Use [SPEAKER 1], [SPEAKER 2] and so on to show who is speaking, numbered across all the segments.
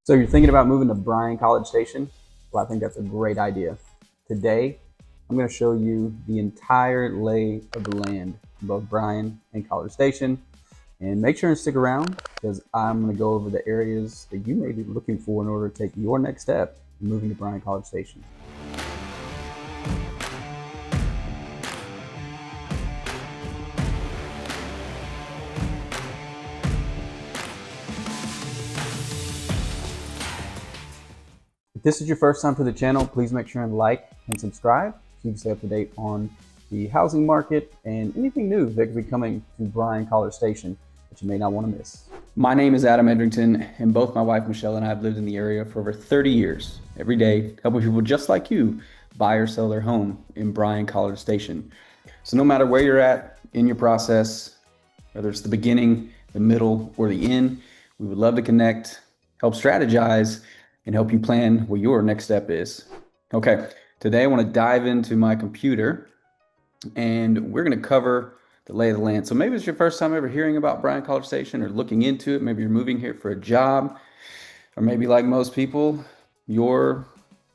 [SPEAKER 1] So you're thinking about moving to Bryan-College Station? Well, I think that's a great idea. Today, I'm going to show you the entire lay of the land in both Bryan and College Station. And make sure and stick around because I'm going to go over the areas that you may be looking for in order to take your next step in moving to Bryan-College Station. If this is your first time to the channel, please make sure and like and subscribe so you can stay up to date on the housing market and anything new that could be coming to Bryan-College Station that you may not want to miss. My name is Adam Edrington, and both my wife Michelle and I have lived in the area for over 30 years. Every day, helping people just like you buy or sell their home in Bryan-College Station. So no matter where you're at in your process, whether it's the beginning, the middle, or the end, we would love to connect, help strategize, and help you plan what your next step is. Okay, today I want to dive into my computer and we're going to cover the lay of the land. So maybe it's your first time ever hearing about Bryan-College Station or looking into it. Maybe you're moving here for a job, or maybe like most people, your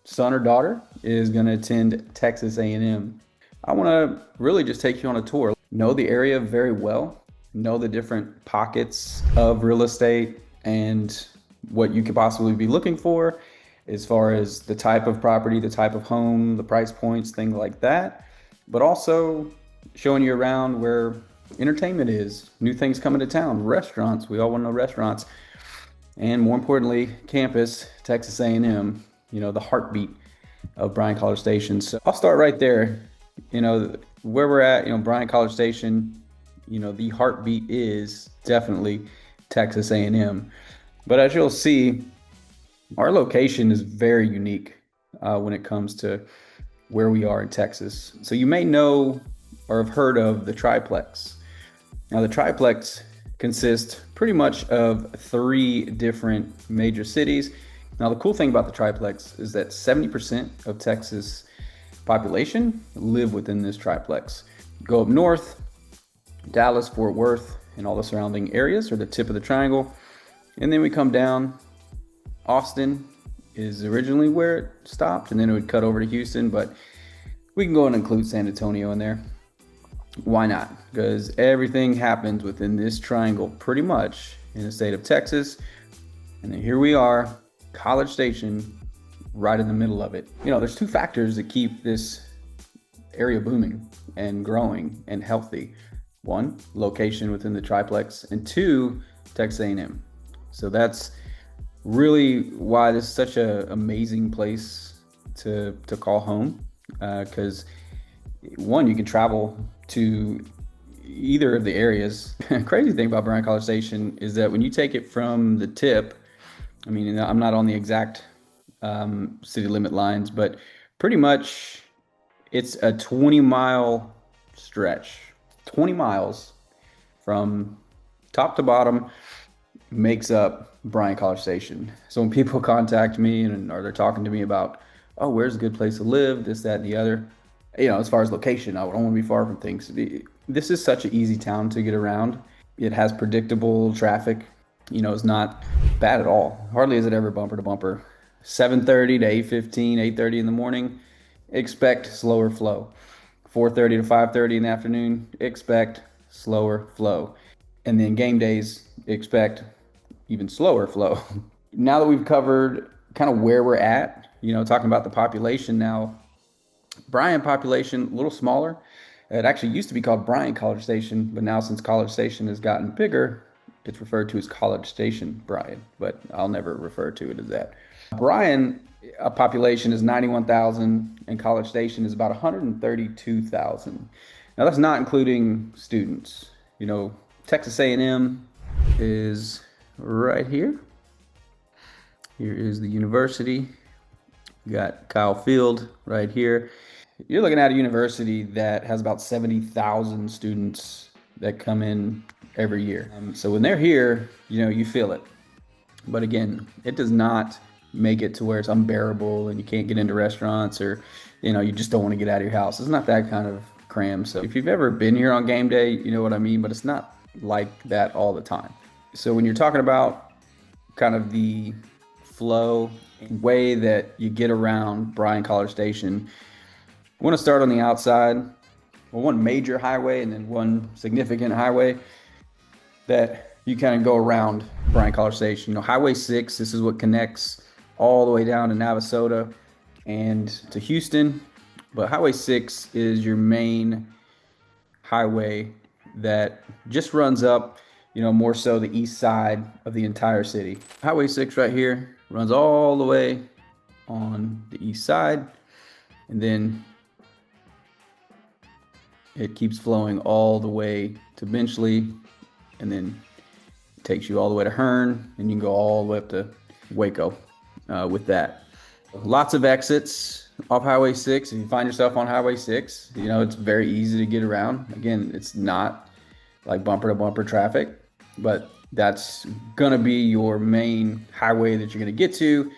[SPEAKER 1] son or daughter is going to attend Texas A&M. I want to really just take you on a tour. Know the area very well, know the different pockets of real estate and what you could possibly be looking for as far as the type of property, the type of home, the price points, things like that. But also showing you around where entertainment is, new things coming to town, restaurants. We all want to know restaurants. And more importantly, campus, Texas A&M, the heartbeat of Bryan-College Station. So I'll start right there. Where we're at, Bryan-College Station, the heartbeat is definitely Texas A&M. But as you'll see, our location is very unique when it comes to where we are in Texas. So you may know or have heard of the triplex. Now the triplex consists pretty much of 3 different major cities. Now the cool thing about the triplex is that 70% of Texas population live within this triplex. Go up north, Dallas, Fort Worth, and all the surrounding areas are the tip of the triangle. And then we come down. Austin is originally where it stopped, and then it would cut over to Houston, but we can go and include San Antonio in there. Why not? Because everything happens within this triangle pretty much in the state of Texas. And then here we are, College Station, right in the middle of it. There's 2 factors that keep this area booming and growing and healthy. 1, location within the triplex, and 2, Texas A&M. So that's really why this is such an amazing place to call home, because 1, you can travel to either of the areas. Crazy thing about Bryan-College Station is that when you take it from the tip, I'm not on the exact city limit lines, but pretty much it's a 20-mile stretch. 20 miles from top to bottom makes up Bryan-College Station. So when people contact me or they're talking to me about, oh, where's a good place to live, this, that, and the other, as far as location, I don't want to be far from things. This is such an easy town to get around. It has predictable traffic. It's not bad at all. Hardly is it ever bumper to bumper. 7:30 to 8:15, 8:30 in the morning, expect slower flow. 4:30 to 5:30 in the afternoon, expect slower flow. And then game days, expect even slower flow. Now that we've covered kind of where we're at, talking about the population now, Bryan population, a little smaller. It actually used to be called Bryan-College Station, but now since College Station has gotten bigger, it's referred to as College Station Bryan, but I'll never refer to it as that. Bryan, a population is 91,000 and College Station is about 132,000. Now that's not including students. Texas A&M is right here. Here is the university. We got Kyle Field right here. You're looking at a university that has about 70,000 students that come in every year. So when they're here, you feel it. But again, it does not make it to where it's unbearable and you can't get into restaurants or, you just don't want to get out of your house. It's not that kind of cram. So if you've ever been here on game day, you know what I mean, but it's not like that all the time. So when you're talking about kind of the flow and way that you get around Bryan-College Station. I want to start on the outside. Well, one major highway and then one significant highway that you kind of go around Bryan-College Station. Highway 6, this is what connects all the way down to Navasota and to Houston. But Highway 6 is your main highway that just runs up, more so the east side of the entire city. Highway 6 right here runs all the way on the east side, and then it keeps flowing all the way to Benchley, and then it takes you all the way to Hearn, and you can go all the way up to Waco with that. Lots of exits off Highway 6. If you find yourself on Highway 6, it's very easy to get around. Again, it's not like bumper to bumper traffic, but that's going to be your main highway that you're going to get to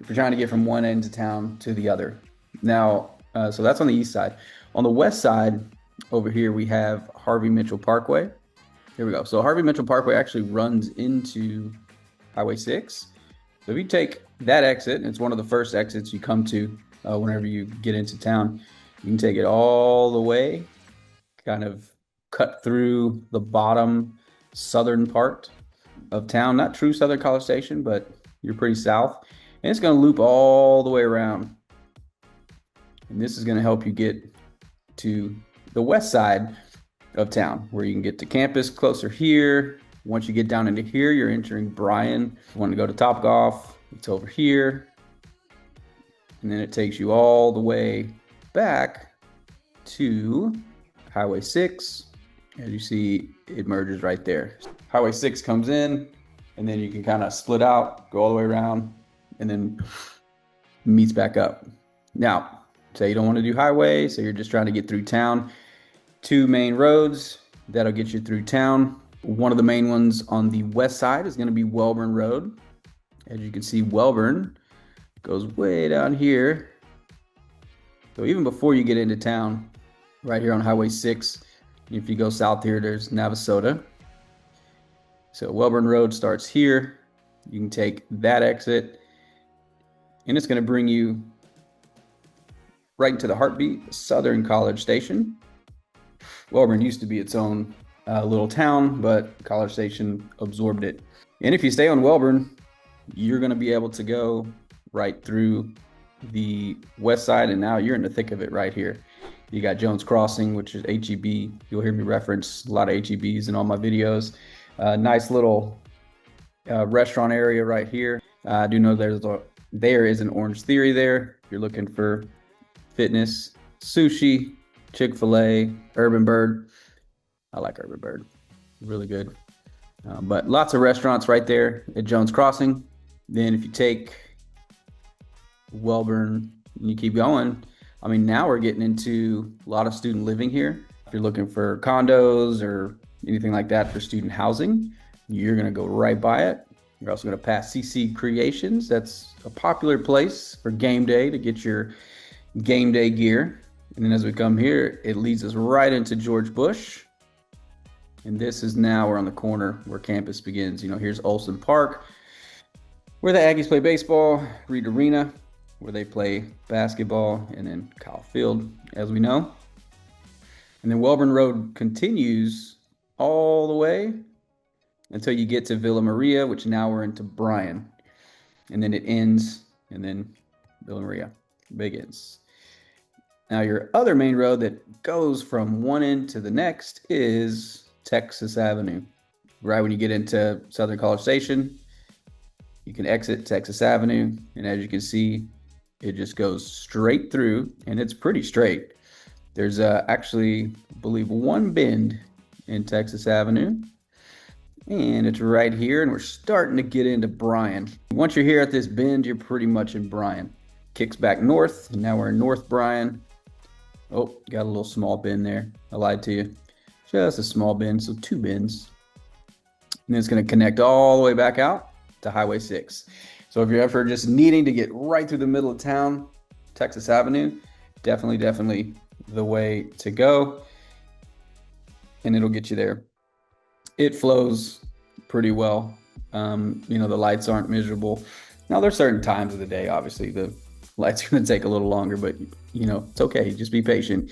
[SPEAKER 1] if you're trying to get from one end of town to the other. Now, so that's on the east side. On the west side, over here, we have Harvey Mitchell Parkway. Here we go. So Harvey Mitchell Parkway actually runs into Highway 6. So if you take that exit, and it's one of the first exits you come to whenever you get into town, you can take it all the way, kind of cut through the bottom southern part of town. Not true Southern College Station, but you're pretty south. And it's going to loop all the way around. And this is going to help you get to the west side of town, where you can get to campus closer here. Once you get down into here, you're entering Bryan. If you want to go to Topgolf, it's over here. And then it takes you all the way back to Highway 6. As you see, it merges right there. Highway 6 comes in, and then you can kind of split out, go all the way around, and then meets back up. Now, say you don't want to do highway, so you're just trying to get through town. Two main roads that'll get you through town. One of the main ones on the west side is going to be Welborn Road. As you can see, Welborn goes way down here. So even before you get into town, right here on Highway 6, if you go south here, there's Navasota. So Welborn Road starts here. You can take that exit, and it's going to bring you right into the heartbeat, Southern College Station. Welborn used to be its own little town, but College Station absorbed it. And if you stay on Welborn, you're going to be able to go right through the west side, and now you're in the thick of it right here. You got Jones Crossing, which is HEB. You'll hear me reference a lot of HEBs in all my videos. Nice little restaurant area right here. I do know there is an Orange Theory there. If you're looking for fitness, sushi, Chick-fil-A, Urban Bird. I like Urban Bird. Really good. But lots of restaurants right there at Jones Crossing. Then if you take Welborn and you keep going, now we're getting into a lot of student living here. If you're looking for condos or anything like that for student housing, you're going to go right by it. You're also going to pass CC Creations. That's a popular place for game day to get your game day gear. And then as we come here, it leads us right into George Bush. And this is now we're on the corner where campus begins. Here's Olson Park, where the Aggies play baseball, Reed Arena, where they play basketball, and then Kyle Field, as we know. And then Welborn Road continues all the way until you get to Villa Maria, which now we're into Bryan. And then it ends, and then Villa Maria begins. Now, your other main road that goes from one end to the next is Texas Avenue. Right when you get into Southern College Station, you can exit Texas Avenue, and as you can see, it just goes straight through, and it's pretty straight. There's actually, I believe, one bend in Texas Avenue, and it's right here, and we're starting to get into Bryan. Once you're here at this bend, you're pretty much in Bryan. Kicks back north, and now we're in North Bryan. Oh, got a little small bend there. I lied to you. Just a small bend, so two bends. And then it's going to connect all the way back out to Highway 6. So if you're ever just needing to get right through the middle of town, Texas Avenue, definitely the way to go. And it'll get you there. It flows pretty well. The lights aren't miserable. Now, there's certain times of the day, obviously, the light's going to take a little longer, but it's okay. Just be patient.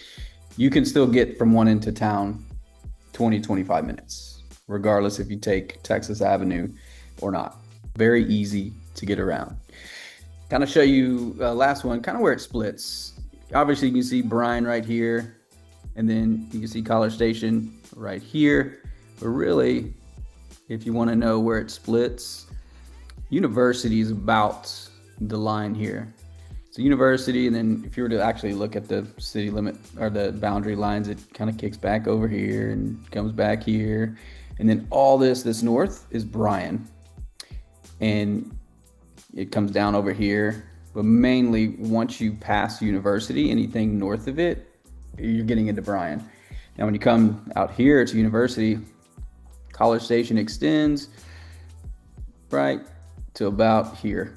[SPEAKER 1] You can still get from one end to town 20-25 minutes, regardless if you take Texas Avenue or not. Very easy to get around. Kind of show you last one, kind of where it splits. Obviously, you can see Bryan right here, and then you can see College Station right here. But really, if you want to know where it splits, University is about the line here. So University, and then if you were to actually look at the city limit or the boundary lines, it kind of kicks back over here and comes back here. And then all this north is Bryan. And it comes down over here. But mainly once you pass University, anything north of it, you're getting into Bryan. Now when you come out here to University, College Station extends right to about here.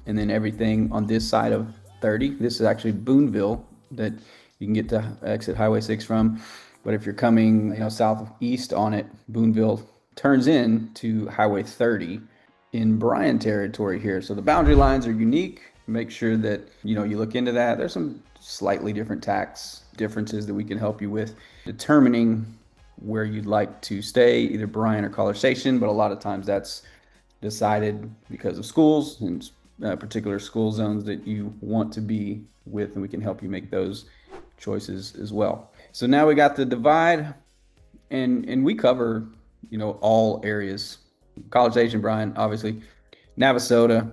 [SPEAKER 1] And then everything on this side of 30, this is actually Boonville that you can get to exit Highway 6 from. But if you're coming southeast on it, Boonville turns in to Highway 30 in Bryan territory here. So the boundary lines are unique. Make sure that you look into that. There's some slightly different tax differences that we can help you with determining where you'd like to stay, either Bryan or College Station, but a lot of times that's decided because of schools and particular school zones that you want to be with, and we can help you make those choices as well. So now we got the divide, and we cover all areas. College Station, Bryan, obviously, Navasota,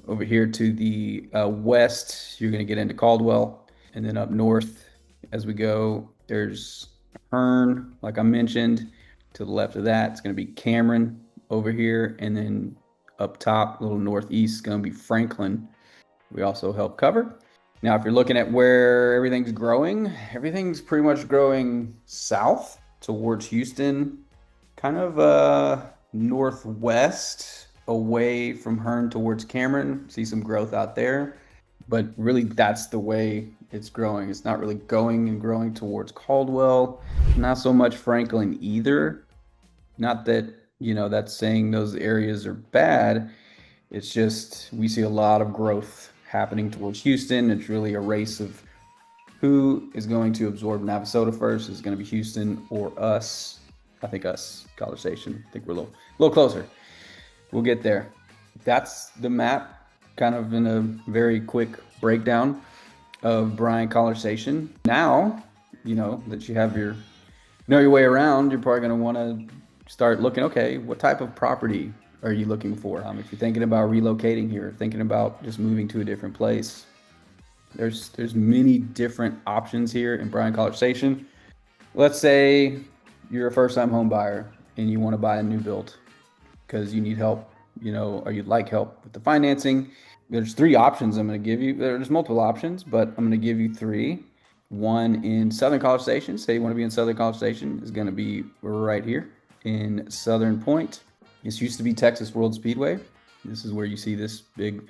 [SPEAKER 1] over here to the west, you're going to get into Caldwell, and then up north as we go, there's Hearn, like I mentioned. To the left of that, it's going to be Cameron over here, and then up top, a little northeast, is going to be Franklin. We also help cover. Now, if you're looking at where everything's growing, everything's pretty much growing south towards Houston, kind of northwest away from Hearn towards Cameron. See some growth out there, but really that's the way it's growing. It's not really going and growing towards Caldwell, not so much Franklin either. Not that that's saying those areas are bad. It's just we see a lot of growth happening towards Houston. It's really a race of who is going to absorb Navasota first. Is it going to be Houston or us? I think us, College Station. I think we're a little closer. We'll get there. That's the map, kind of in a very quick breakdown of Bryan-College Station. Now, that you have your way around, you're probably going to want to start looking, okay, what type of property are you looking for? If you're thinking about relocating here, thinking about just moving to a different place, there's many different options here in Bryan-College Station. Let's say you're a first-time home buyer and you want to buy a new build because you need help, or you'd like help with the financing. There's 3 options I'm going to give you. There's multiple options, but I'm going to give you 3. One in Southern College Station. Say you want to be in Southern College Station, is going to be right here in Southern Point. This used to be Texas World Speedway. This is where you see this big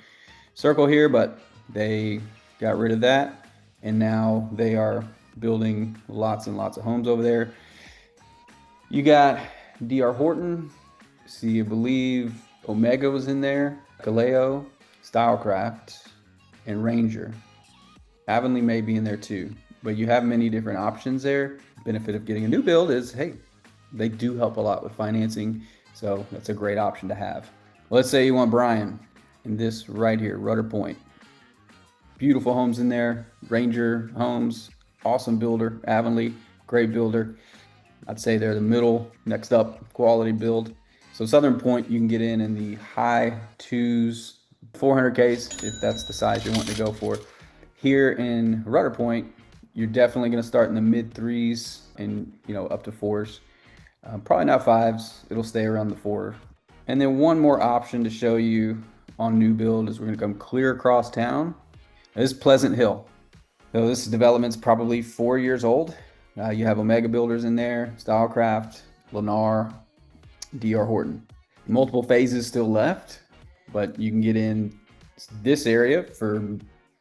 [SPEAKER 1] circle here, but they got rid of that, and now they are building lots and lots of homes over there. You got D.R. Horton. See, I believe Omega was in there, Kaleo, Stylecraft, and Ranger. Avonlea may be in there too, but you have many different options there. Benefit of getting a new build is, hey, they do help a lot with financing, so that's a great option to have. Let's say you want Bryan, and this right here, Rudder Point. Beautiful homes in there, Ranger homes, awesome builder. Avonlea, great builder. I'd say they're the middle, next up, quality build. So Southern Point, you can get in the high 2s, 400Ks, if that's the size you're wanting to go for. Here in Rudder Point, you're definitely going to start in the mid 3s and up to 4s. Probably not 5s. It'll stay around the 4. And then one more option to show you on new build is we're going to come clear across town. This is Pleasant Hill. So this development's probably 4 years old. You have Omega Builders in there, Stylecraft, Lennar, D.R. Horton. Multiple phases still left, but you can get in this area for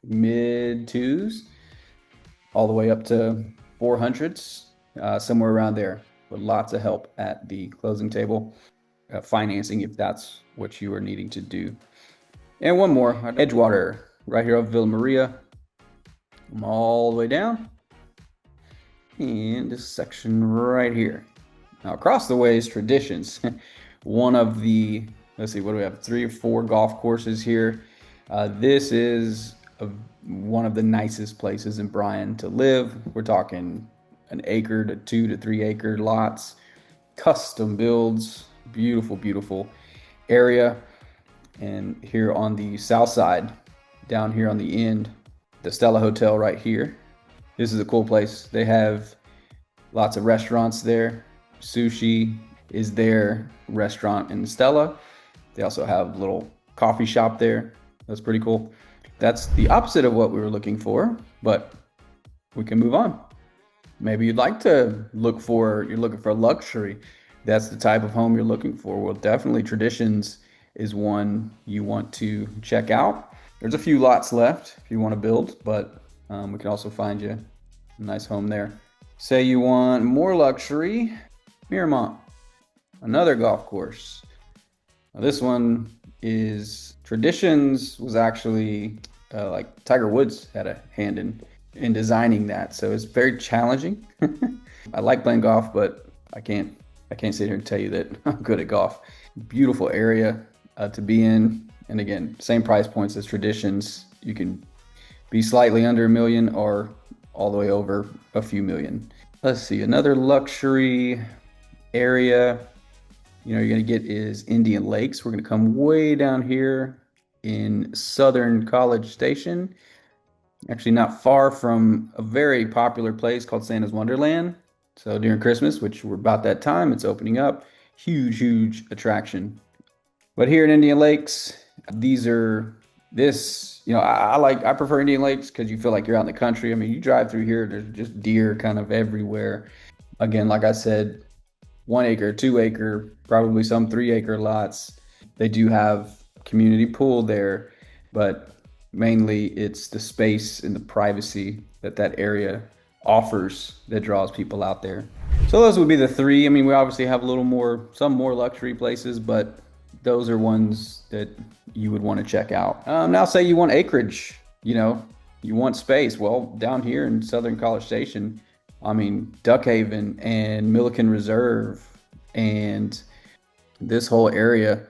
[SPEAKER 1] mid 2s all the way up to 400s, somewhere around there, with lots of help at the closing table, financing if that's what you are needing to do. And one more, Edgewater, right here off Villa Maria. Come all the way down. And this section right here. Now across the way is Traditions. One of the, let's see, what do we have? 3 or 4 golf courses here. This is one of the nicest places in Bryan to live. We're talking an acre to 2 to 3 acre lots, custom builds, beautiful, beautiful area. And here on the south side, down here on the end, the Stella Hotel right here. This is a cool place. They have lots of restaurants there. Sushi is their restaurant in Stella. They also have a little coffee shop there. That's pretty cool. That's the opposite of what we were looking for, but we can move on. Maybe you're looking for luxury. That's the type of home you're looking for. Well, definitely Traditions is one you want to check out. There's a few lots left if you want to build, but we can also find you a nice home there. Say you want more luxury, Miramont, another golf course. Now this one is Traditions was actually like Tiger Woods had a hand in designing that, so it's very challenging. I like playing golf, but I can't sit here and tell you that I'm good at golf. Beautiful area to be in, and again, same price points as Traditions. You can be slightly under $1 million or all the way over a few million. Let's see, another luxury area you're gonna get is Indian Lakes. We're gonna come way down here in southern College Station, actually not far from a very popular place called Santa's Wonderland. So during Christmas, which we're about that time, it's opening up. Huge attraction. But here in Indian Lakes, I prefer Indian Lakes because you feel like you're out in the country. I mean, you drive through here, there's just deer kind of everywhere. Again, like I said, 1 acre, 2 acre, probably some 3 acre lots. They do have community pool there, but mainly it's the space and the privacy that area offers that draws people out there. So those would be the 3. I mean, we obviously have some more luxury places, but those are ones that you would want to check out. Now say you want acreage, you want space. Well, down here in Southern College Station, I mean, Duck Haven and Milliken Reserve and this whole area,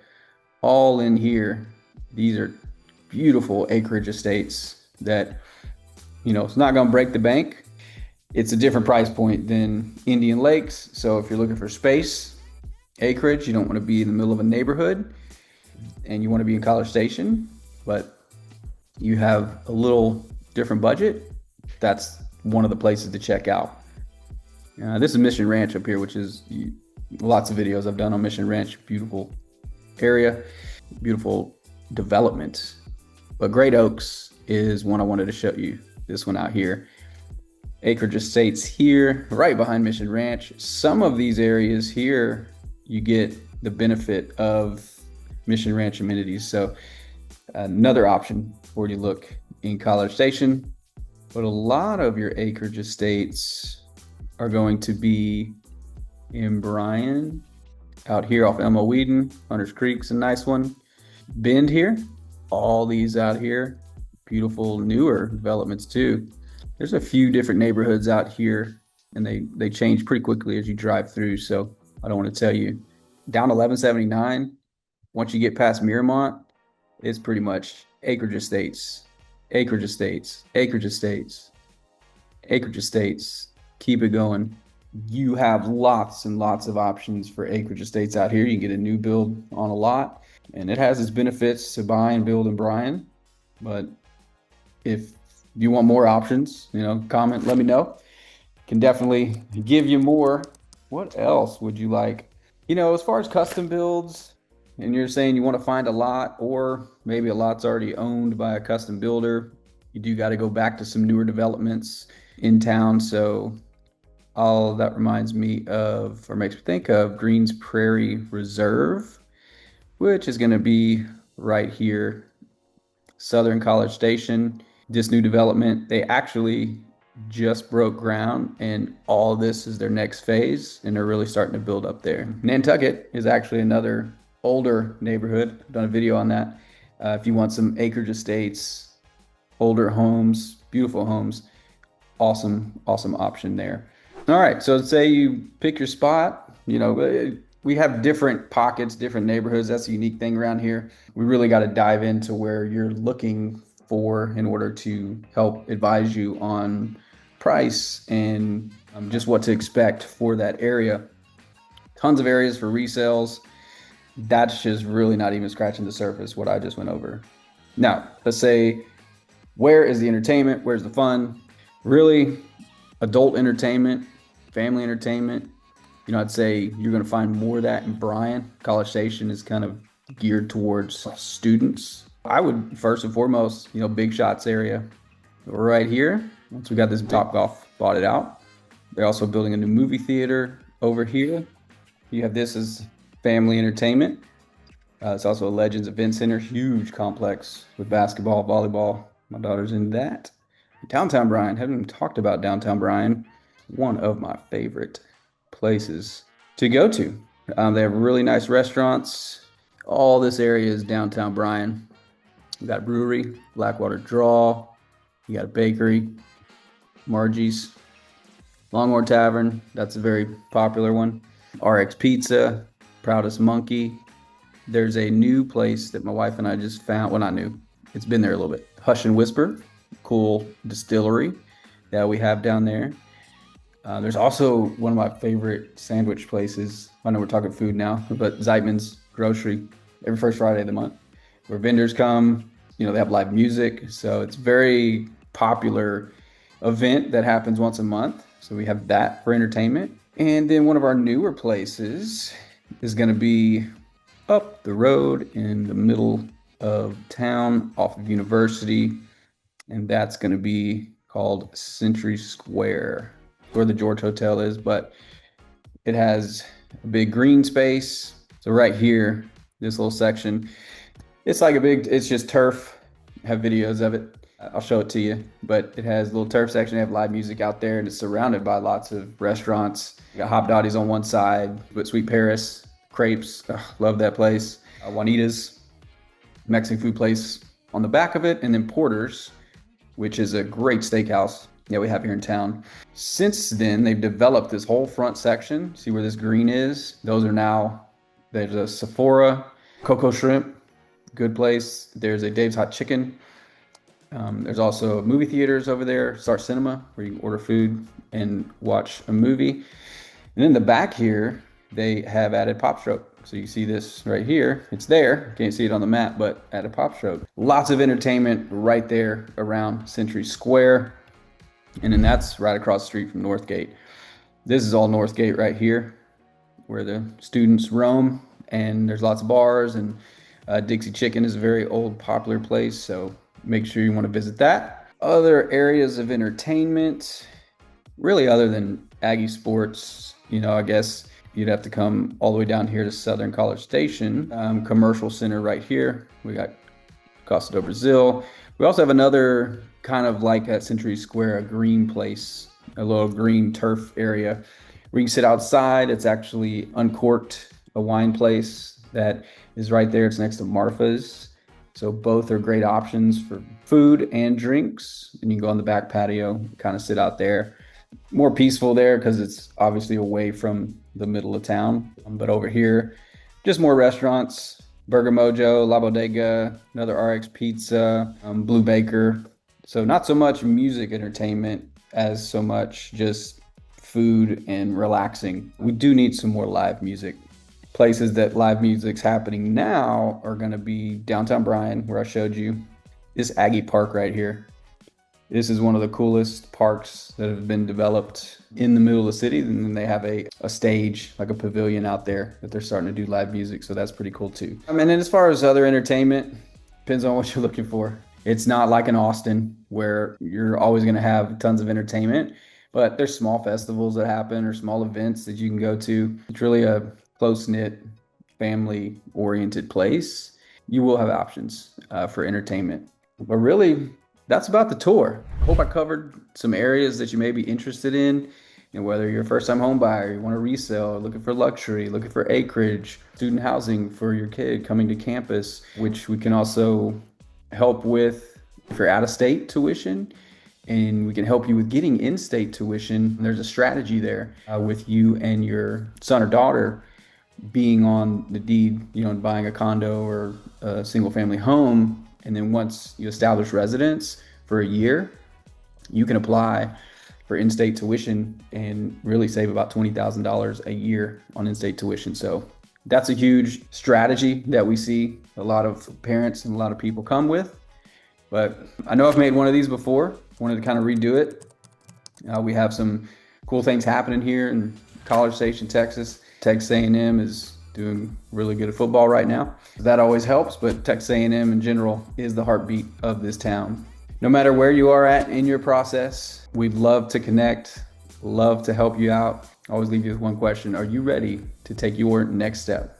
[SPEAKER 1] all in here, these are beautiful acreage estates that, it's not going to break the bank. It's a different price point than Indian Lakes. So if you're looking for space, acreage, you don't want to be in the middle of a neighborhood and you want to be in College Station, but you have a little different budget, that's one of the places to check out. This is Mission Ranch up here, which is lots of videos I've done on Mission Ranch. Beautiful area, beautiful development. But Great Oaks is one I wanted to show you. This one out here. Acreage Estates here, right behind Mission Ranch. Some of these areas here, you get the benefit of Mission Ranch amenities. So another option for you to look in College Station. But a lot of your acreage estates are going to be in Bryan, out here off Elmo Whedon. Hunters Creek's a nice one. Bend here, all these out here, beautiful newer developments too. There's a few different neighborhoods out here, and they change pretty quickly as you drive through. So I don't want to tell you. Down 1179, once you get past Miramont, it's pretty much acreage estates, acreage estates, acreage estates, acreage estates. Keep it going. You have lots and lots of options for acreage estates out here. You can get a new build on a lot, and it has its benefits to buy and build in Bryan. But if you want more options, comment, let me know. Can definitely give you more. What else would you like? As far as custom builds, and you're saying you want to find a lot, or maybe a lot's already owned by a custom builder, you do got to go back to some newer developments in town. So all that reminds me of, or makes me think of, Greens Prairie Reserve, which is going to be right here, Southern College Station. This new development, they actually just broke ground, and all this is their next phase, and they're really starting to build up there. Nantucket is actually another older neighborhood. I've done a video on that. If you want some Acreage Estates, older homes, beautiful homes, awesome option there. All right, so say you pick your spot. We have different pockets, different neighborhoods. That's the unique thing around here. We really got to dive into where you're looking for in order to help advise you on price and just what to expect for that area. Tons of areas for resales. That's just really not even scratching the surface, what I just went over. Now, let's say, where is the entertainment? Where's the fun? Really, adult entertainment, family entertainment. I'd say you're going to find more of that in Bryan. College Station is kind of geared towards students. I would first and foremost, Big Shots area right here. Once we got this Topgolf bought it out. They're also building a new movie theater over here. You have this as family entertainment. It's also a Legends Event Center, huge complex with basketball, volleyball. My daughter's into that. Downtown Bryan, haven't even talked about downtown Bryan. One of my favorite places to go to. They have really nice restaurants. All this area is downtown Bryan. You got a brewery, Blackwater Draw. You got a bakery, Margie's, Longhorn Tavern. That's a very popular one. RX Pizza, Proudest Monkey. There's a new place that my wife and I just found. Well, not new. It's been there a little bit. Hush and Whisper, cool distillery that we have down there. There's also one of my favorite sandwich places. I know we're talking food now, but Zeitman's Grocery every first Friday of the month, where vendors come. They have live music, so it's very popular event that happens once a month. So we have that for entertainment. And then one of our newer places is going to be up the road in the middle of town off of University, and that's going to be called Century Square, where the George Hotel is, but it has a big green space. So right here, this little section, it's just turf. I have videos of it. I'll show it to you, but it has a little turf section. They have live music out there, and it's surrounded by lots of restaurants. You got Hop Dotties on one side, but Sweet Paris, Crepes, love that place. Juanita's, Mexican food place on the back of it, and then Porter's, which is a great steakhouse that we have here in town. Since then, they've developed this whole front section. See where this green is? There's a Sephora, Coco Shrimp, good place. There's a Dave's Hot Chicken. There's also movie theaters over there, Star Cinema, where you can order food and watch a movie. And in the back here, they have added Pop Stroke. So you see this right here. It's there. Can't see it on the map, but added Pop Stroke. Lots of entertainment right there around Century Square. And then that's right across the street from Northgate. This is all Northgate right here, where the students roam, and there's lots of bars, and Dixie Chicken is a very old, popular place, so make sure you want to visit that. Other areas of entertainment, really other than Aggie sports, I guess you'd have to come all the way down here to Southern College Station, Commercial Center right here. We got Costa do Brazil. We also have another kind of like at Century Square, a green place, a little green turf area where you can sit outside. It's actually Uncorked, a wine place that is right there. It's next to Marfa's. So both are great options for food and drinks. And you can go on the back patio, kind of sit out there. More peaceful there because it's obviously away from the middle of town. But over here, just more restaurants. Burger Mojo, La Bodega, another RX Pizza, Blue Baker. So not so much music entertainment as so much just food and relaxing. We do need some more live music. Places that live music's happening now are going to be downtown Bryan, where I showed you. This Aggie Park right here. This is one of the coolest parks that have been developed in the middle of the city. And then they have a stage, like a pavilion out there that they're starting to do live music. So that's pretty cool too. And then as far as other entertainment, depends on what you're looking for. It's not like in Austin where you're always going to have tons of entertainment, but there's small festivals that happen or small events that you can go to. It's really a close-knit, family-oriented place. You will have options for entertainment. But really, that's about the tour. Hope I covered some areas that you may be interested in. Whether you're a first-time home buyer, you want to resell, looking for luxury, looking for acreage, student housing for your kid coming to campus, which we can also help with if you're out-of-state tuition, and we can help you with getting in-state tuition. There's a strategy there with you and your son or daughter being on the deed, buying a condo or a single-family home, and then once you establish residence for a year, you can apply for in-state tuition and really save about $20,000 a year on in-state tuition. So that's a huge strategy that we see a lot of parents and a lot of people come with. But I know I've made one of these before. Wanted to kind of redo it. We have some cool things happening here in College Station, Texas. Texas A&M is doing really good at football right now. That always helps, but Texas A&M in general is the heartbeat of this town. No matter where you are at in your process, we'd love to connect, love to help you out. I always leave you with one question. Are you ready to take your next step?